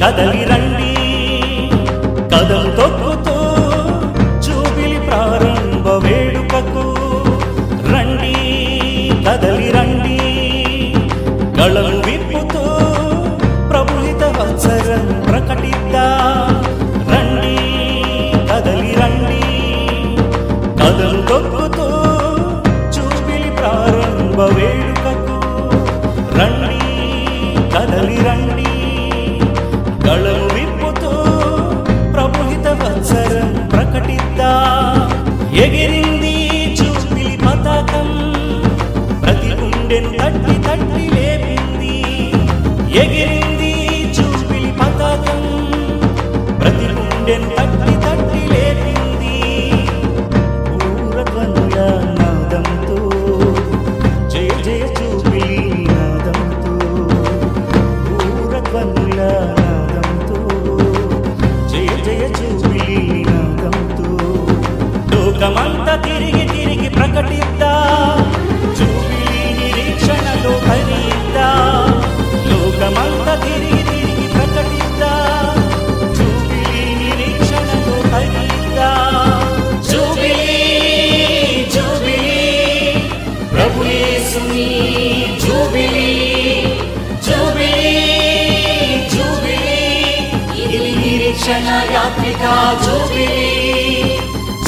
కదలి రండి కదం తొక్కుతూ జూబిలి ప్రారంభ వేడుకకు రండి కదలి రండి గళము విప్పుతూ ప్రభుహిత వత్సరం ప్రకటిద్దా రండి కదలి రండి కదం తొక్కుతూ జూబిలి ప్రారంభ వేడుకకు రండి కదలి రండి గళము విప్పుతూ ప్రభుహిత వత్సరం ప్రకటిద్దా ఎగిరింది జూబిలి పతాకం ప్రతి గుండెను తట్టి తట్టి లేపింది ఎగిరింది జూబిలి పతాకం ప్రతి గుండెను తట్టి తట్టి లేపింది పూరధ్వనుల నాదంతో జయ జయ జూబిలి నాదంతో పూరధ్వనుల నాదంతో జయ జయ జూబిలి నాదంతో లోకమంతా తిరిగి తిరిగి ప్రకటిద్దా జూబిలి నిరీక్షణలో హరిద్దా లోకమంతా తిరిగి తిరిగి ప్రకటిద్దా జూబిలి నిరీక్షణలో హరిద్దా జూబిలి జూబిలి ప్రభు యేసుని జూబిలి జూబిలి జూబిలి ఇది నిరీక్షణ యాత్రిక జూబిలి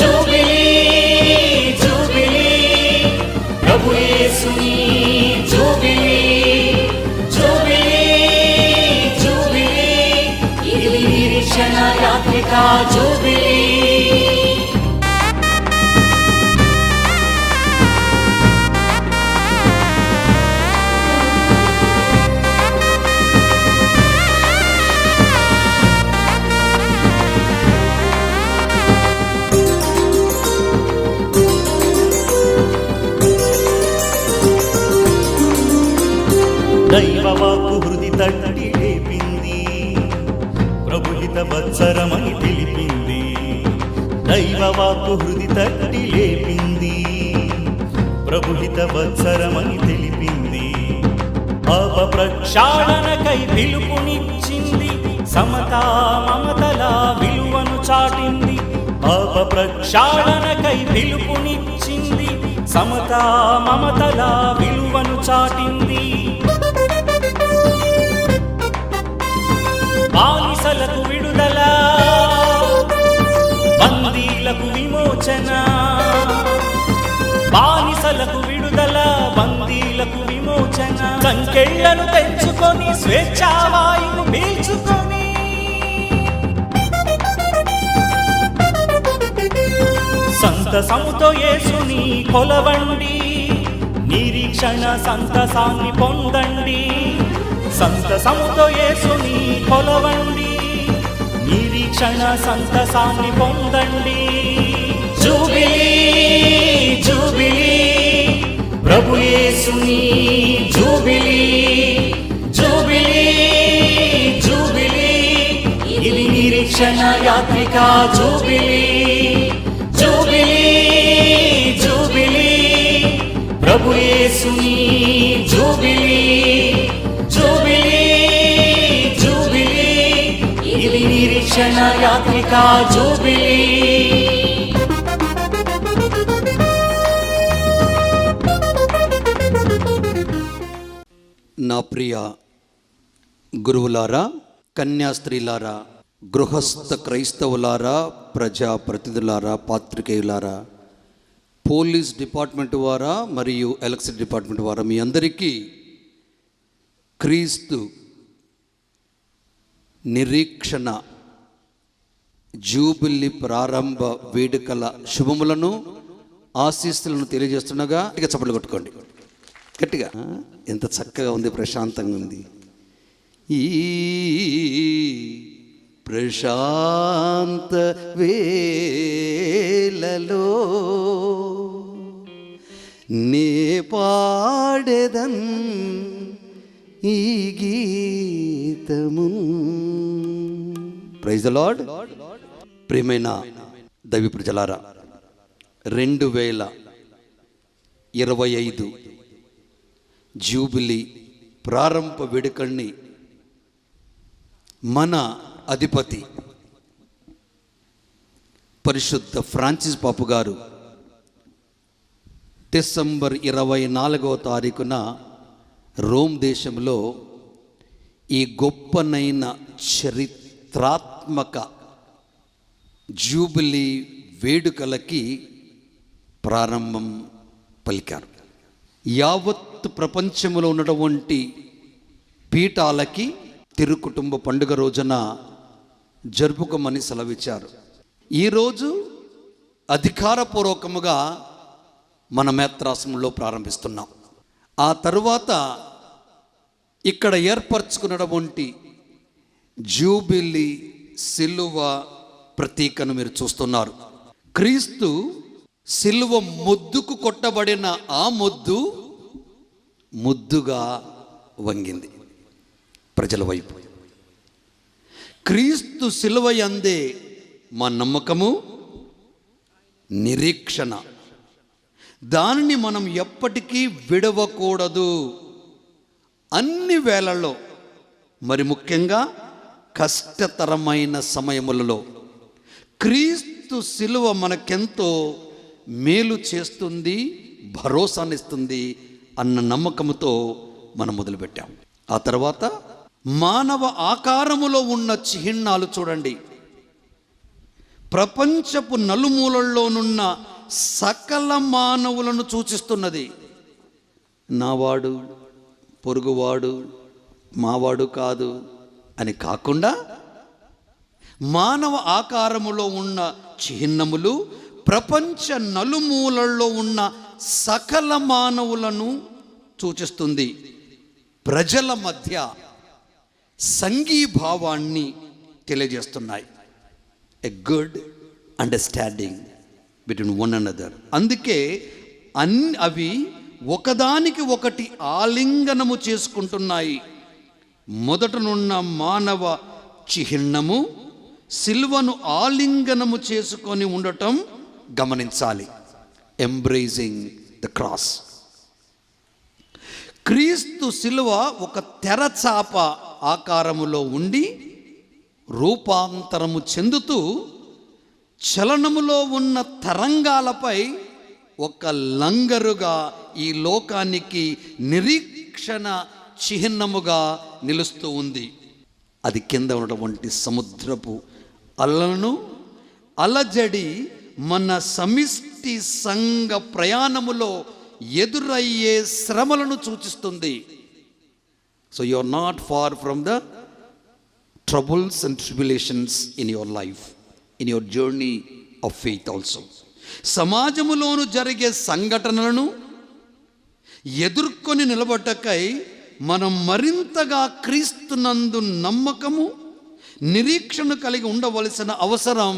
జూబిలి జూబిలి ప్రభు యేసుని జూబిలి జూబిలి జూబిలి ఇది నిరీక్షణ యాత్రిక జూబిలి దైవవాక్కు హృది తట్టి లేపింది ప్రభుహిత వత్సరమని తెలిపింది దైవవాక్కు హృది తట్టి లేపింది ప్రభుహిత వత్సరమని తెలిపింది పాప ప్రక్షాళనకై పిలుపునిచ్చింది సమతా మమతల విలువను చాటింది పాప ప్రక్షాళనకై పిలుపునిచ్చింది సమతా మమతల విలువను చాటింది బానిసలకు విడుదల బందీలకు విమోచన బానిసలకు విడుదల బందీలకు విమోచన సంకెళ్లను తెంచుకొని స్వేచ్ఛావాయువు పీల్చుకొని సంతసముతో యేసుని కొలవండి నిరీక్షణ సంతసాన్ని పొందండి సంతసముతో యేసుని కొలవండి నిరీక్షణ సంతసాన్ని పొందండి జూబిలి జూబిలి ప్రభు యేసుని జూబిలి జూబిలి జూబిలి ఇది నిరీక్షణ యాత్రిక జూబిలి జూబిలి జూబిలి ప్రభు యేసుని జూబిలి జూబిలి జూబిలి ఇది నిరీక్షణ యాత్రిక జూబిలి నా ప్రియ గురువులారా, కన్యాస్త్రీలారా, గృహస్థ క్రైస్తవులారా, ప్రజాప్రతినిధులారా, పాత్రికేయులారా, పోలీస్ డిపార్ట్మెంట్ వారా మరియు ఎలక్ట్రిసిటీ డిపార్ట్మెంట్ వారా, మీ అందరికీ క్రీస్తు నిరీక్షణ జూబిలి ప్రారంభ వేడుకల శుభములను ఆశీస్సులను తెలియజేస్తుండగా గట్టిగా చప్పట్లు కొట్టుకోండి. గట్టిగా. ఎంత చక్కగా ఉంది, ప్రశాంతంగా ఉంది. ఈ ప్రశాంత వేళలో నే పాడెదన్ ఈ గీతము. Praise the lord. ప్రియమైన దైవ ప్రజలారా, 2025 జూబిలీ ప్రారంభ వేడుకల్ని మన అధిపతి పరిశుద్ధ ఫ్రాన్సిస్ పాపు గారు డిసెంబర్ 24వ తారీఖున రోమ్ దేశంలో ఈ గొప్పనైన చరిత్రాత్మక జూబిలీ వేడుకలకి ప్రారంభం పలికారు. యావత్ ప్రపంచంలో ఉన్నటువంటి పీఠాలకి తిరుకుటుంబ పండుగ రోజున జరుపుకోమని సెలవిచ్చారు. ఈరోజు అధికారపూర్వకముగా మన మేత్రాసనంలో ప్రారంభిస్తున్నాం. ఆ తరువాత ఇక్కడ ఏర్పరచుకున్నటువంటి జూబిలీ సిలువ ప్రతీకను మీరు చూస్తున్నారు. క్రీస్తు సిలువ మొద్దుకు కొట్టబడిన ఆ మొద్దు ముద్దుగా వంగింది ప్రజల వైపు. క్రీస్తు సిలువ యందే మా నమ్మకము, నిరీక్షణ. దానిని మనం ఎప్పటికీ విడవకూడదు. అన్ని వేళల్లో, మరి ముఖ్యంగా కష్టతరమైన సమయములలో క్రీస్తు సిలువ మనకెంతో మేలు చేస్తుంది, భరోసానిస్తుంది అన్న నమ్మకంతో మనం మొదలుపెట్టాం. ఆ తర్వాత మానవ ఆకారములో ఉన్న చిహ్నాలు చూడండి. ప్రపంచపు నలుమూలల్లోనున్న సకల మానవులను సూచిస్తున్నది. నావాడు, పొరుగువాడు, మావాడు కాదు అని కాకుండా మానవ ఆకారములో ఉన్న చిహ్నములు ప్రపంచ నలుమూలల్లో ఉన్న సకల మానవులను సూచిస్తుంది. ప్రజల మధ్య సంఘీభావాన్ని తెలియజేస్తున్నాయి. A good understanding between one another. అందుకే అవి ఒకదానికి ఒకటి ఆలింగనము చేసుకుంటున్నాయి. మొదటనున్న మానవ చిహ్నము సిలువను ఆలింగనము చేసుకొని ఉండటం గమనించాలి. Embracing the cross. క్రీస్తు సిలువ ఒక తెరచాప ఆకారములో ఉండి రూపాంతరము చెందుతూ చలనములో ఉన్న తరంగాలపై ఒక లంగరుగా ఈ లోకానికి నిరీక్షణ చిహ్నముగా నిలుస్తూ ఉంది. అది కింద ఉన్నటువంటి సముద్రపు అలలను అలజడి మన సమిష్టి సంఘ ప్రయాణములో ఎదురయ్యే శ్రమలను సూచిస్తుంది. So you are not far from the troubles and tribulations in your life, in your journey of faith also. సమాజములోను జరిగే సంఘటనలను ఎదుర్కొని నిలబడకై మనం మరింతగా క్రీస్తునందు నమ్మకము, నిరీక్షణ కలిగి ఉండవలసిన అవసరం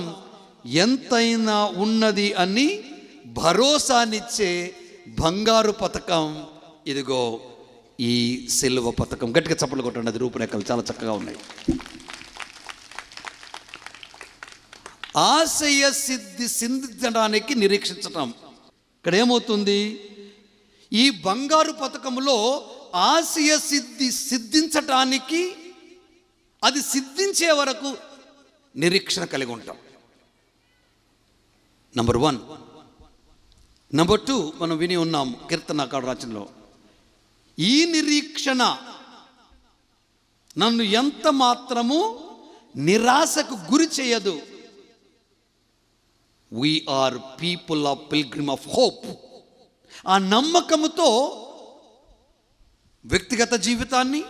ఎంతైనా ఉన్నది అని భరోసానిచ్చే బంగారు పథకం ఇదిగో ఈ సిలువ పథకం. గట్టిగా చప్పట్లు కొట్టండి. అది రూపురేఖలు చాలా చక్కగా ఉన్నాయి. ఆశయ సిద్ధించడానికి నిరీక్షించటం. ఇక్కడ ఏమవుతుంది? ఈ బంగారు పథకంలో ఆశయ సిద్ధించటానికి, అది సిద్ధించే వరకు నిరీక్షణ కలిగి ఉంటాం. నంబర్ 1. నంబర్ 2 మనం విని ఉన్నాం కీర్తనకారుడు రచనలో. ఈ నిరీక్షణ నన్ను ఎంత మాత్రము నిరాశకు గురి చేయదు. We are people of pilgrim of hope. ఆ నమ్మకముతో వ్యక్తిగత జీవితాన్ని,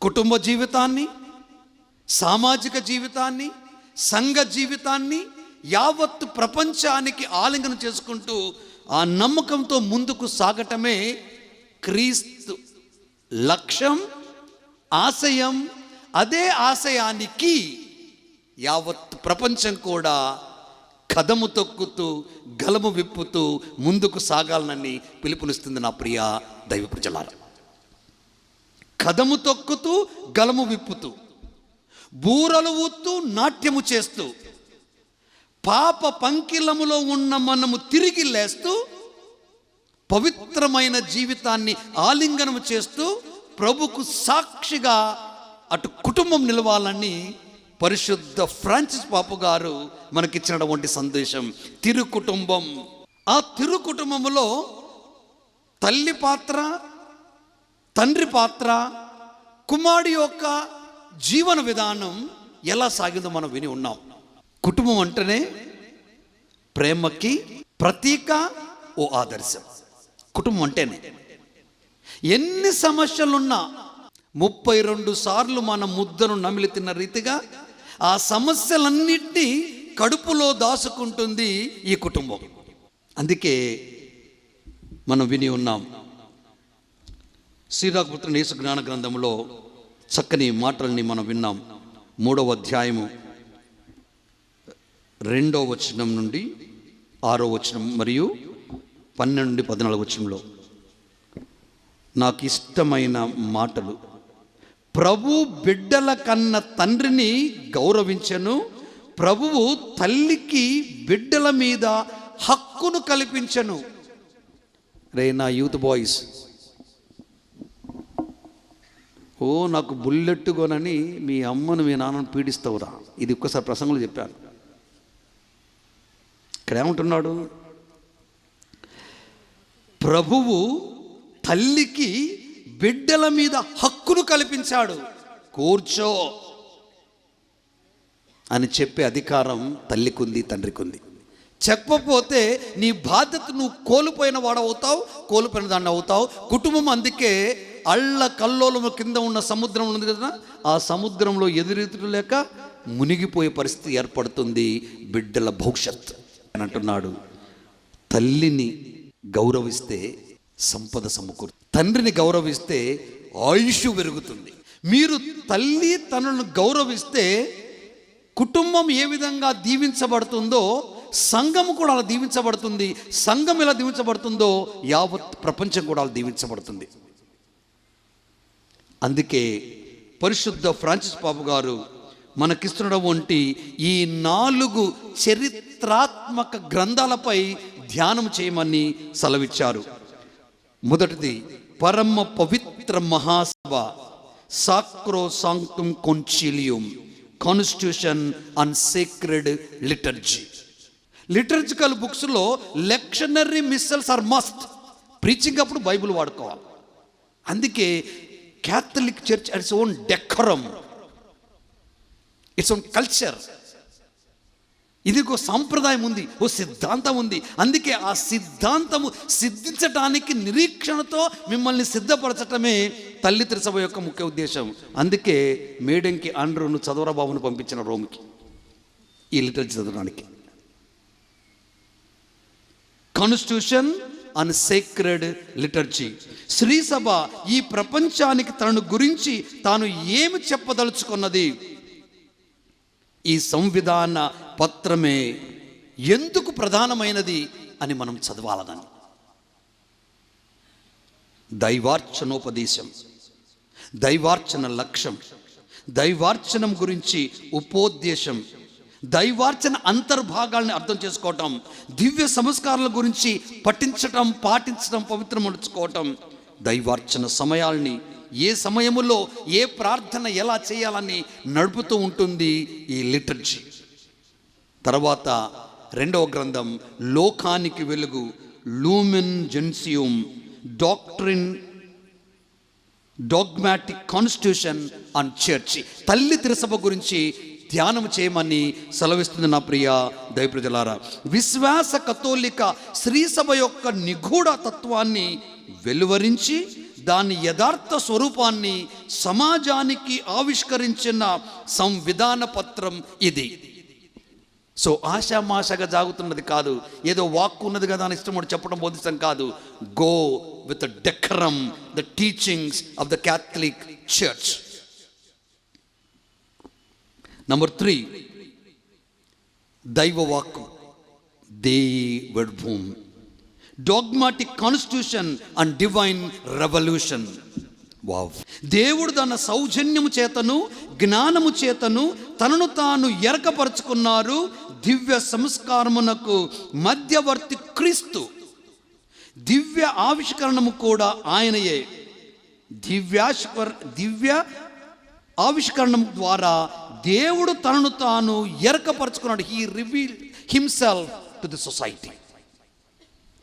కుటుంబ జీవితాన్ని, సామాజిక జీవితాన్ని, సంఘ జీవితాన్ని, యావత్తు ప్రపంచానికి ఆలింగనం చేసుకుంటూ ఆ నమ్మకంతో ముందుకు సాగటమే క్రీస్తు లక్ష్యం, ఆశయం. అదే ఆశయానికి యావత్ ప్రపంచం కూడా కదము తొక్కుతూ, గలము విప్పుతూ ముందుకు సాగాలనని పిలుపునిస్తుంది నా ప్రియ దైవ ప్రజలారా. కదము తొక్కుతూ, గలము విప్పుతూ, బూరలు ఊత్తూ, నాట్యము చేస్తూ, పాప పంకిలములో ఉన్న మనము తిరిగి లేస్తూ, పవిత్రమైన జీవితాన్ని ఆలింగనము చేస్తూ, ప్రభుకు సాక్షిగా అటు కుటుంబం నిలవాలని పరిశుద్ధ ఫ్రాన్సిస్ పాపు గారు మనకిచ్చినటువంటి సందేశం తిరు కుటుంబం. ఆ తిరు కుటుంబంలో తల్లి పాత్ర, తండ్రి పాత్ర, కుమారుడి యొక్క జీవన విధానం ఎలా సాగిందో మనం విని ఉన్నాం. కుటుంబం అంటేనే ప్రేమకి ప్రతీక, ఓ ఆదర్శం. కుటుంబం అంటేనే ఎన్ని సమస్యలున్నా 32 సార్లు మన ముద్దను నమిలి తిన్న రీతిగా ఆ సమస్యలన్నింటినీ కడుపులో దాచుకుంటుంది ఈ కుటుంబం. అందుకే మనం విని ఉన్నాం శ్రీరాకపుత్రుని యేసు జ్ఞాన గ్రంథంలో చక్కని మాటల్ని మనం విన్నాం. 3వ అధ్యాయము 2వ వచనం నుండి 6వ వచనం మరియు 12 నుండి 14 వచనంలో నాకు ఇష్టమైన మాటలు. ప్రభు బిడ్డల కన్న తండ్రిని గౌరవించెను, ప్రభువు తల్లికి బిడ్డల మీద హక్కును కల్పించెను. రే నా యూత్ బాయ్స్, నాకు బుల్లెట్ కొనని మీ అమ్మను మీ నాన్నను పీడిస్తావురా. ఇది ఒక్కసారి ప్రసంగంలో చెప్పాను. ఇక్కడ ఏమంటున్నాడు? ప్రభువు తల్లికి బిడ్డల మీద హక్కును కల్పించాడు. కూర్చో అని చెప్పే అధికారం తల్లికి ఉంది, తండ్రికి ఉంది. చెప్పకపోతే నీ బాధ్యత నువ్వు కోల్పోయిన వాడు అవుతావు, కోల్పోయిన దాన్ని అవుతావు. కుటుంబం అందుకే అళ్ళ కల్లోలము కింద ఉన్న సముద్రం ఉంది కదా, ఆ సముద్రంలో ఎదురెదురు లేక మునిగిపోయే పరిస్థితి ఏర్పడుతుంది బిడ్డల భవిష్యత్ అని అంటున్నాడు. తల్లిని గౌరవిస్తే సంపద సమకూరు, తండ్రిని గౌరవిస్తే ఆయుష్ పెరుగుతుంది. మీరు తల్లి తనను గౌరవిస్తే కుటుంబం ఏ విధంగా దీవించబడుతుందో సంఘము కూడా అలా దీవించబడుతుంది. సంఘం ఎలా దీవించబడుతుందో యావత్ ప్రపంచం కూడా అలా దీవించబడుతుంది. అందుకే పరిశుద్ధ ఫ్రాన్సిస్ పాపు గారు మనకిస్తున్నటువంటి ఈ 4 చరిత్రాత్మక గ్రంథాలపై ధ్యానం చేయమని సెలవిచ్చారు. మొదటిది పరమ పవిత్ర మహాసభ, Sacrosanctum Concilium, constitution and sacred liturgy. Liturgical బుక్స్లో lectionary missals are must. Preaching అప్పుడు బైబిల్ వాడుకోవాలి. అందుకే Catholic church its own decorum, its own culture. ఇది ఒక సాంప్రదాయం ఉంది, ఓ సిద్ధాంతం ఉంది. అందుకే ఆ సిద్ధాంతము సిద్ధించటానికి నిరీక్షణతో మిమ్మల్ని సిద్ధపరచటమే తల్లి త్రిసభ యొక్క ముఖ్య ఉద్దేశం. అందుకే మేడంకి ఆండ్రూను చదవరా బాబును పంపించిన రోమ్కి ఈ లిటరచర్ చదవడానికి. Constitution and sacred liturgy. శ్రీసభ ఈ ప్రపంచానికి తనను గురించి తాను ఏమి చెప్పదలుచుకున్నది, ఈ సంవిధాన పత్రమే ఎందుకు ప్రధానమైనది అని మనం చదవాలని. దైవార్చనోపదేశం, దైవార్చన లక్ష్యం, దైవార్చనం గురించి ఉపోద్దేశం, దైవార్చన అంతర్భాగాల్ని అర్థం చేసుకోవటం, దివ్య సంస్కారాల గురించి పఠించటం, పాటించడం, పవిత్రమడుచుకోవటం, దైవార్చన సమయాల్ని ఏ సమయములో ఏ ప్రార్థన ఎలా చేయాలని నడుపుతూ ఉంటుంది ఈ లిటర్జీ. తర్వాత 2వ గ్రంథం లోకానికి వెలుగు, Lumen Gentium, doctrine dogmatic constitution and church. తల్లి త్రిసభ గురించి ధ్యానం చేయమని సెలవిస్తుంది నా ప్రియ దైవప్రజలారా. విశ్వాస కథోలిక శ్రీసభ యొక్క నిగూఢ తత్వాన్ని వెలువరించి దాని యథార్థ స్వరూపాన్ని సమాజానికి ఆవిష్కరించిన సంవిధాన పత్రం ఇది. సో ఆశామాషగా జాగుతున్నది కాదు, ఏదో వాక్కు ఉన్నది కదా అని ఇష్టం చెప్పడం బోధించడం కాదు. Go with the decorum, the teachings of the Catholic church. Number 3, దైవ వాక్కు, దేయి వెడ్భూమ్, dogmatic constitution and divine revolution. Wow! దేవుడు తన సౌజన్యము చేతను జ్ఞానము చేతను తనను తాను ఎరకపరుచుకున్నారు. దివ్య సంస్కారమునకు మధ్యవర్తి క్రీస్తు, దివ్య ఆవిష్కరణము కూడా ఆయనయే. దివ్య ఆవిష్కరణం ద్వారా దేవుడు తనను తాను ఎరకపరచుకున్నాడు. He reveal himself to the society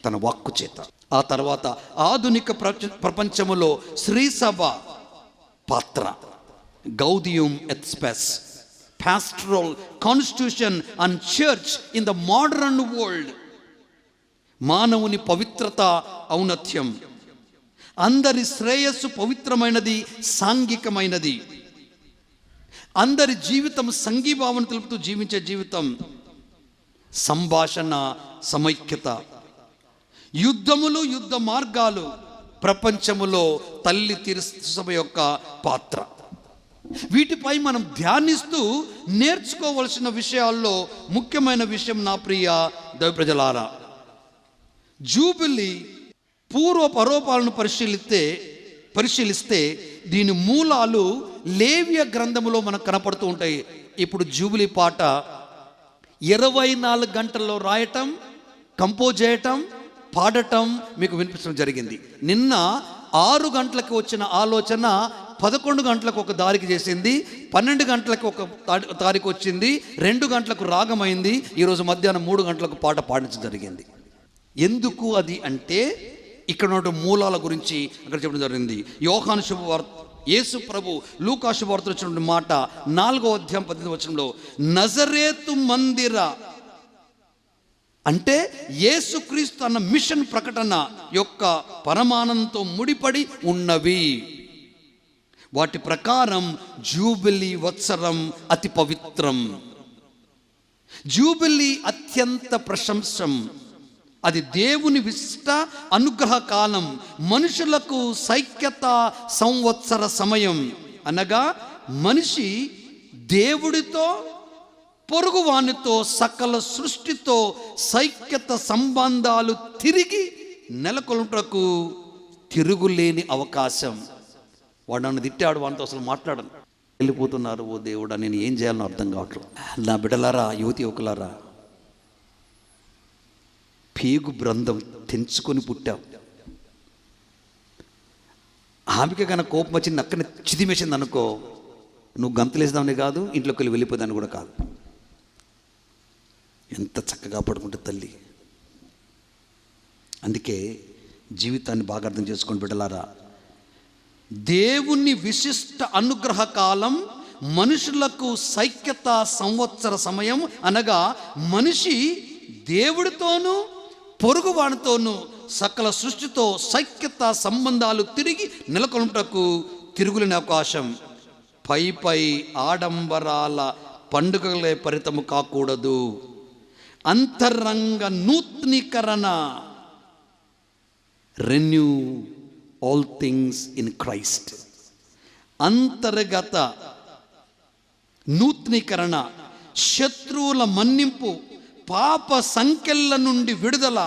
తన వాక్కు చేత. ఆ తర్వాత ఆధునిక ప్రపంచములో శ్రీసభ పాత్ర, Gaudium et Spes, pastoral constitution and church in the modern world. మానవుని పవిత్రత ఔన్నత్యం, అందరి శ్రేయస్సు పవిత్రమైనది, సాంఘికమైనది, అందరి జీవితం సంఘీభావన తెలుపుతూ జీవించే జీవితం, సంభాషణ సమైక్యత, యుద్ధములు యుద్ధ మార్గాలు, ప్రపంచములో తల్లి తిరుసభ యొక్క పాత్ర. వీటిపై మనం ధ్యానిస్తూ నేర్చుకోవలసిన విషయాల్లో ముఖ్యమైన విషయం నా ప్రియ దైవ ప్రజలారా, జూబిలీ పూర్వపరోపాలను పరిశీలిస్తే దీని మూలాలు లేవియ గ్రంథములో మనకు కనపడుతూ ఉంటాయి. ఇప్పుడు జూబిలీ పాట 24 గంటల్లో రాయటం, కంపోజ్ చేయటం, పాడటం మీకు వినిపించడం జరిగింది. నిన్న 6 గంటలకు వచ్చిన ఆలోచన 11 గంటలకు ఒక దారికి చేసింది, 12 గంటలకు ఒక దారికి వచ్చింది, 2 గంటలకు రాగమైంది, ఈరోజు మధ్యాహ్నం 3 గంటలకు పాట పాడించడం జరిగింది. ఎందుకు అది అంటే ఇక్కడ ఉన్న మూలాల గురించి అక్కడ చెప్పడం జరిగింది. యోహాను శుభవార్త, యేసు ప్రభు లూకా శుభవార్తలో వచ్చిన మాట 4వ అధ్యాయం 18వ వచనంలో, నజరేతు మందిర అంటే యేసుక్రీస్తు అన్న మిషన్ ప్రకటన యొక్క పరమానందంతో ముడిపడి ఉన్నవి. వాటి ప్రకారం జూబిలీ వత్సరం అతి పవిత్రం, జూబిలీ అత్యంత ప్రశంసం, అది దేవుని విశిష్ట అనుగ్రహ కాలం, మనుషులకు సైక్యత సంవత్సర సమయం. అనగా మనిషి దేవుడితో, పొరుగువానితో, సకల సృష్టితో సైక్యత సంబంధాలు తిరిగి నెలకొల్పుటకు తిరుగులేని అవకాశం. వాడు నన్ను తిట్టాడు, వాడితో అసలు మాట్లాడను, వెళ్ళిపోతున్నారు. ఓ దేవుడా, నేను ఏం చేయాలని అర్థం కావట్లేదు. నా బిడ్డలారా, యువతి యువకులారా, పేగు బృందం తెంచుకొని పుట్టావు. ఆమెకి కనుక కోపం వచ్చి నక్కని చిదిమేసింది అనుకో, నువ్వు గంతలేసిదామని కాదు, ఇంట్లోకి వెళ్ళి వెళ్ళిపోదాన్ని కూడా కాదు. ఎంత చక్కగా పడుకుంటే తల్లి. అందుకే జీవితాన్ని బాగా అర్థం చేసుకొని బిడ్డలారా, దేవుని విశిష్ట అనుగ్రహ కాలం, మనుషులకు సైక్యత సంవత్సర సమయం. అనగా మనిషి దేవుడితోనూ పొరుగువాడితోనూ సకల సృష్టితో సైక్యత సంబంధాలు తిరిగి నెలకొల్పుటకు తిరుగులేని అవకాశం. పై ఆడంబరాల పండుగలే పరితము కాకూడదు. అంతరంగ నూతనీకరణ, renew all things in Christ. అంతర్గత నూతనీకరణ, శత్రువుల మన్నింపు, పాప సంఖ్యల నుండి విడుదల,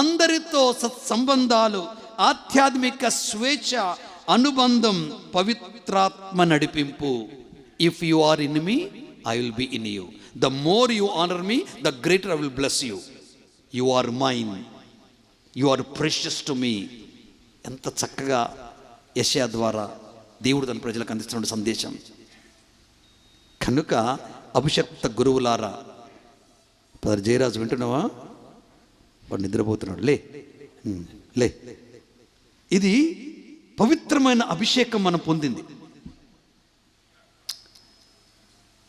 అందరితో సత్సంబంధాలు, ఆధ్యాత్మిక స్వేచ్ఛ, అనుబంధం, పవిత్రాత్మ నడిపింపు. If you are in me, I will be in you. The more you honour me, the greater I will bless you. You are mine, you are precious to me. ఎంత చక్కగా యెషయా ద్వారా దేవుడు తన ప్రజలకు అందిస్తున్న సందేశం. కనుక అభిషక్త గురువులారా, పదర్ జయరాజు వింటున్నావా? వాడు నిద్రపోతున్నాడు, లే లే. ఇది పవిత్రమైన అభిషేకం మనం పొందింది.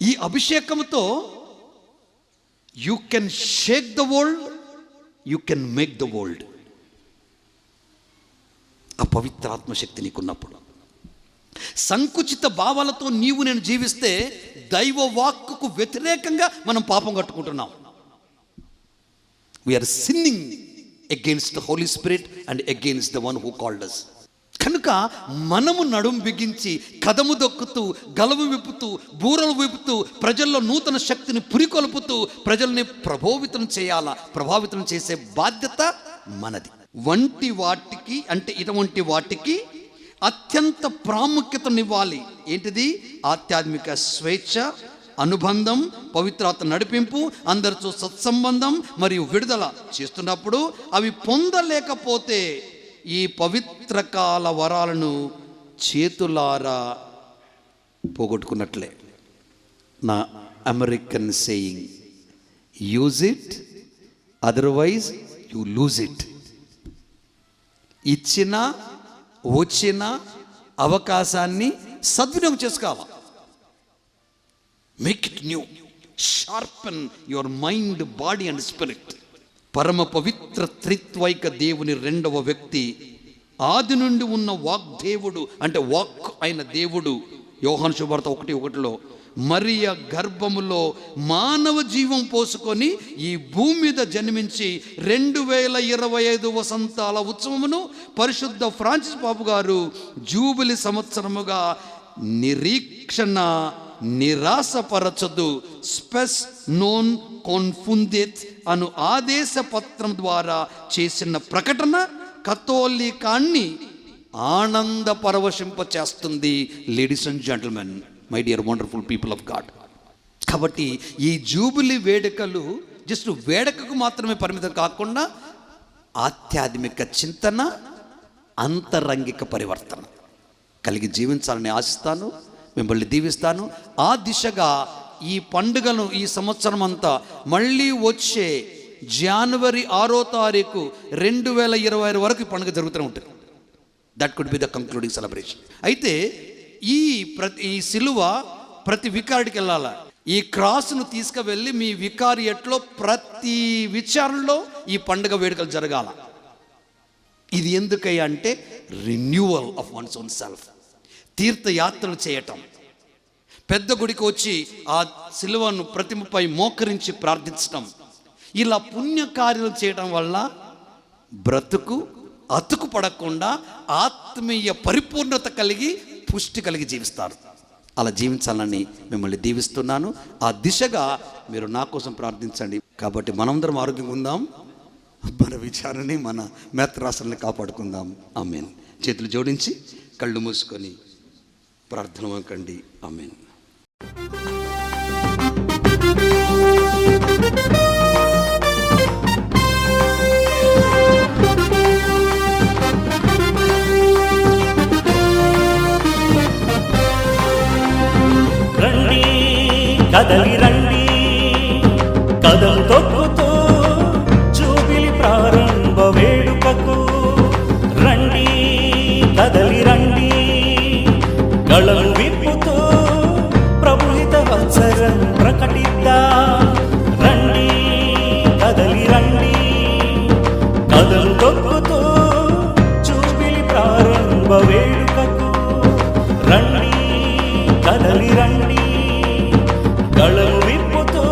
ఈ అభిషేకంతో you can shake the world, you can make the world. ఆ పవిత్ర ఆత్మశక్తి నీకున్నప్పుడు, సంకుచిత భావాలతో నీవు నేను జీవిస్తే దైవ వాక్కుకు వ్యతిరేకంగా మనం పాపం కట్టుకుంటున్నాం. We are sinning against the Holy Spirit and against the one who called us. కనుక మనము నడుం బిగించి, కదము దొక్కుతూ, గలవు విప్పుతూ, బూరలు విప్పుతూ, ప్రజల్లో నూతన శక్తిని పురికొల్పుతూ ప్రజల్ని ప్రభావితం చేసే బాధ్యత మనది. ఇటువంటి వాటికి అత్యంత ప్రాముఖ్యతనివ్వాలి. ఏంటిది? ఆధ్యాత్మిక స్వేచ్ఛ, అనుబంధం, పవిత్రత నడిపింపు, అందరితో సత్సంబంధం మరియు విడుదల చేస్తున్నప్పుడు అవి పొందలేకపోతే ఈ పవిత్ర కాల వరాలను చేతులారా పోగొట్టుకున్నట్లే. నా American saying, use it otherwise you lose it. ఇచ్చిన వచ్చిన అవకాశాన్ని సద్వినియోగం చేసుకోవాలి. Make it new, sharpen your mind, body and spirit. పరమ పవిత్ర త్రిత్వైక దేవుని రెండవ వ్యక్తి, ఆది నుండి ఉన్న వాగ్దేవుడు, అంటే వాక్ అయిన దేవుడు. యోహాను శుభవార్త 1:1 మరియ గర్భములో మానవ జీవం పోసుకొని ఈ భూమి మీద జన్మించి 2025 వసంతాల ఉత్సవమును పరిశుద్ధ ఫ్రాన్సిస్ పాపు గారు జూబిలీ సంవత్సరముగా నిరీక్షణ నిరాశపరచదు, స్పెస్ నోన్ కొన్ఫుందిత్ అను ఆదేశ పత్రం ద్వారా చేసిన ప్రకటన కథోలికాన్ని ఆనంద పరవశింప చేస్తుంది. Ladies and gentlemen, my dear wonderful people of God. కాబట్టి ఈ జూబిలీ వేడుకలు జస్ట్ వేడుకకు మాత్రమే పరిమితం కాకుండా ఆధ్యాత్మిక చింతన, అంతరంగిక పరివర్తన కలిగి జీవించాలని ఆశిస్తాను. మిమ్మల్ని దీవిస్తాను. ఆ దిశగా ఈ పండుగను ఈ సంవత్సరం అంతా మళ్ళీ వచ్చే జనవరి 6వ తారీఖు 2026 వరకు ఈ పండుగ జరుగుతూనే ఉంటుంది. That could be the concluding celebration. అయితే ఈ సిలువ ప్రతి వికారికి వెళ్ళాలి. ఈ క్రాస్ను తీసుకువెళ్ళి మీ వికారియట్లో ప్రతి విచారణలో ఈ పండుగ వేడుకలు జరగాల. ఇది ఎందుకయ్యా అంటే renewal of once own self. తీర్థయాత్రలు చేయటం, పెద్ద గుడికి వచ్చి ఆ సిలువను ప్రతిమపై మోకరించి ప్రార్థించటం, ఇలా పుణ్యకార్యాలు చేయటం వల్ల బ్రతుకు అతుకు పడకుండా ఆత్మీయ పరిపూర్ణత కలిగి పుష్టి కలిగి జీవిస్తారు. అలా జీవించాలని మిమ్మల్ని దీవిస్తున్నాను. ఆ దిశగా మీరు నా కోసం ప్రార్థించండి. కాబట్టి మనందరం ఆరోగ్యంగా ఉందాం, మన విచారణని మన మేత్రాసనని కాపాడుకుందాం. ఆమేన్. చేతులు జోడించి కళ్ళు మూసుకొని ప్రార్థన వంకండి. ఆమేన్. రండి కదలి రండి, కదం తొక్కుతూ జూబిలీ ప్రారంభ వేడుకకు రండి. కదలి రండి, గళము విప్పుతూ ప్రభుహిత వత్సరం ప్రకటిద్దా. రండి కదలి రండి, కదం తొక్కుతూ జూబిలీ ప్రారంభ వేడుకకు రండి. కదలి రండి, గళము విప్పుతూ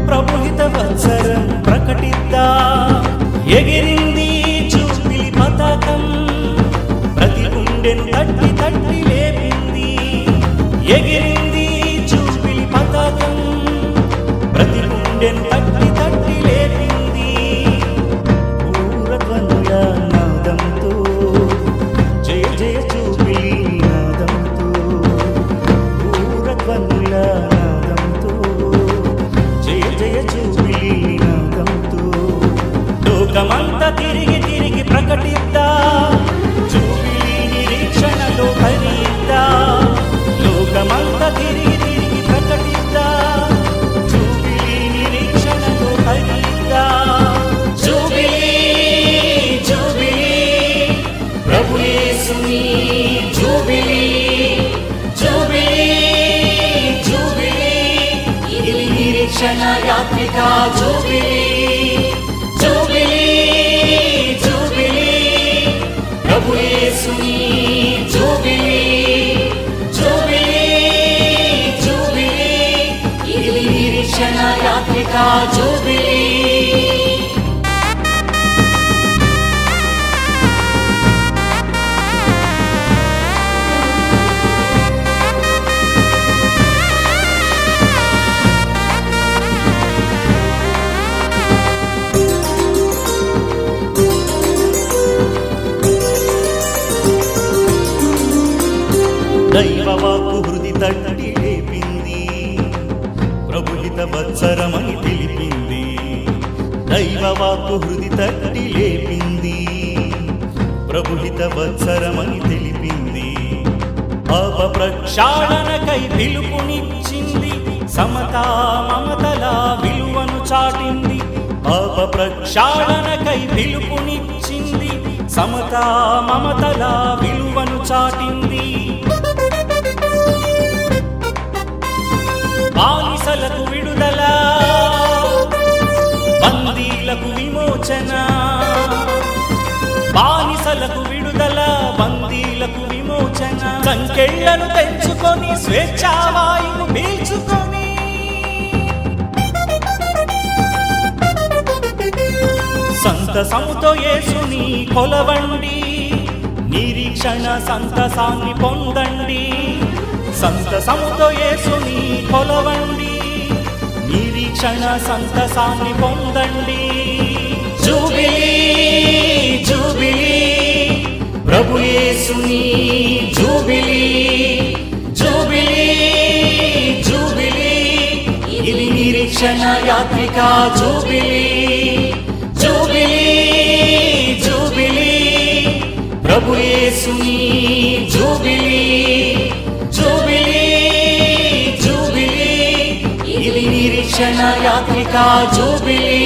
ప్రభుహిత వత్సరం ప్రకటిద్దా. ఎగిరింది జూబిలీ పతాకం, ప్రతి గుండెను తట్టి తట్టి లేపింది. ఎగిరింది జూబిలీ పతాకం, ప్రతి గుండెను తట్టి తట్టి లేపింది. పూరధ్వనుల నాదంతో జయ జయ జూబిలీ నాదంతో, పూరధ్వనుల నాదంతో జయ జయ జూబిలీ నాదంతో లోకమంతా తిరిగి తిరిగి ప్రకటిద్దా. జూబిలీ నిరీక్షణలో హరిద్దా, లోకమంతా తిరిగి తిరిగి ప్రకటిద్దా. జూబిలీ నిరీక్షణలో హరిద్దా. జూబిలీ జూబిలీ ప్రభు యేసుని జూబిలీ, జూబిలీ జూబిలీ ఇది నిరీక్షణ యాత్రిక జూబిలీ. జూబిలీ జూబిలీ ప్రభు యేసుని జూబిలీ, జూబిలీ జూబిలీ ఇది నిరీక్షణ యాత్రిక జూబిలీ. దైవవాక్కు హృది తట్టి లేపింది, ప్రభుహిత వత్సరమని తెలిపింది. దైవవాక్కు హృది తట్టి లేపింది, ప్రభుహిత వత్సరమని తెలిపింది. పాప ప్రక్షాళనకై పిలుపునిచ్చింది, సమతా మమతల విలువను చాటింది. పాప ప్రక్షాళనకై పిలుపునిచ్చింది, సమతా మమతల విలువను చాటింది. బానిసలకు విడుదల, బందీలకు విమోచన. బానిసలకు విడుదల, బందీలకు విమోచన. సంకెళ్లను తెంచుకొని స్వేచ్ఛావాయువు పీల్చుకొని సంతసముతో యేసుని కొలవండి, నిరీక్షణ సంతసాన్ని పొందండి. సంతసముతో యేసుని కొలవండి, నిరీక్షణ సంతసాన్ని పొందండి. జూబిలీ జూబిలీ ప్రభు యేసుని జూబిలీ, జూబిలీ జూబిలీ ఇది నిరీక్షణ యాత్రిక జూబిలీ. జూబిలీ జూబిలీ ప్రభు యేసుని జూబిలీ, జూబిలీ జూబిలీ ఇది నిరీక్షణ యాత్రిక జూబిలీ.